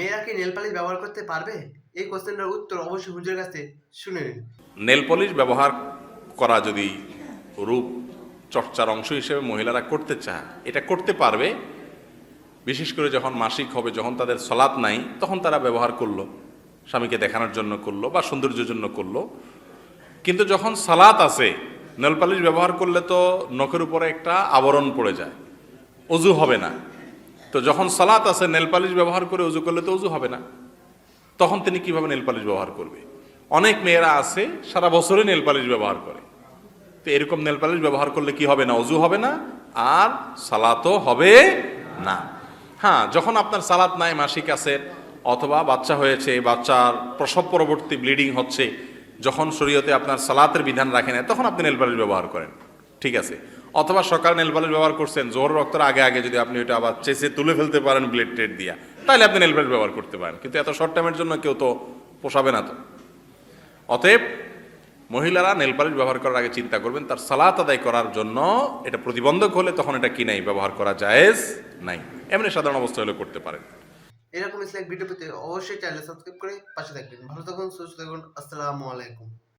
মেয়েরা কি nail polish ব্যবহার করতে পারবে? এই কোশ্চেনটার উত্তর অবশ্যই হুজুরের কাছে শুনে নিন। নেল পলিশ ব্যবহার করা যদি রূপ চর্চার অংশ হিসেবে মহিলারা করতে চায়, এটা করতে পারবে। বিশেষ করে যখন মাসিক হবে, যখন তাদের সলাৎ নাই, তখন তারা ব্যবহার করলো, স্বামীকে দেখানোর জন্য করলো বা সৌন্দর্যের জন্য করলো। কিন্তু যখন সালাত আছে, নেল পালিশ ব্যবহার করলে তো নখের উপরে একটা আবরণ পড়ে যায়, অজু হবে না। তো যখন সালাত আছে, নেল পালিশ ব্যবহার করে অজু করলে তো অজু হবে না। তখন তিনি কিভাবে নেল পালিশ ব্যবহার করবে? অনেক মেয়েরা আছে সারা বছরে নেল পালিশ ব্যবহার করে। তো এরকম নেল পালিশ ব্যবহার করলে কি হবে না? অজু হবে না, আর সালাতও হবে না। হ্যাঁ, যখন আপনার সালাত নাই, মাসিক আছে, অথবা বাচ্চা হয়েছে, বাচ্চার প্রসব পরবর্তী ব্লিডিং হচ্ছে, যখন শরীয়তে আপনার সালাতের বিধান রাখে না, তখন আপনি নেল পালিশ ব্যবহার করেন, ঠিক আছে। অথবা সকালে নেল পালিশ ব্যবহার করছেন, জোহর রক্তের আগে আগে যদি আপনি ওইটা আবার চেঁচে তুলে ফেলতে পারেন ব্লেড টেড দিয়া, তাহলে আপনি নেল পালিশ ব্যবহার করতে পারেন। কিন্তু এত শর্ট টাইমের জন্য কেউ তো পোষাবে না। তো অতএব মহিলারা নেল পালিশ ব্যবহার করার আগে চিন্তা করবেন তার সালাত আদায় করার জন্য এটা প্রতিবন্ধক হলে তখন এটা কি নাই, ব্যবহার করা জায়েজ নাই। এমনি সাধারণ অবস্থা হলে করতে পারেন। এরকম ইসলামিক ভিডিও পেতে অবশ্যই চ্যানেল সাবস্ক্রাইব করে পাশে থাকবেন। ভালো থাকুন, সুস্থ থাকুন। আসসালামু আলাইকুম।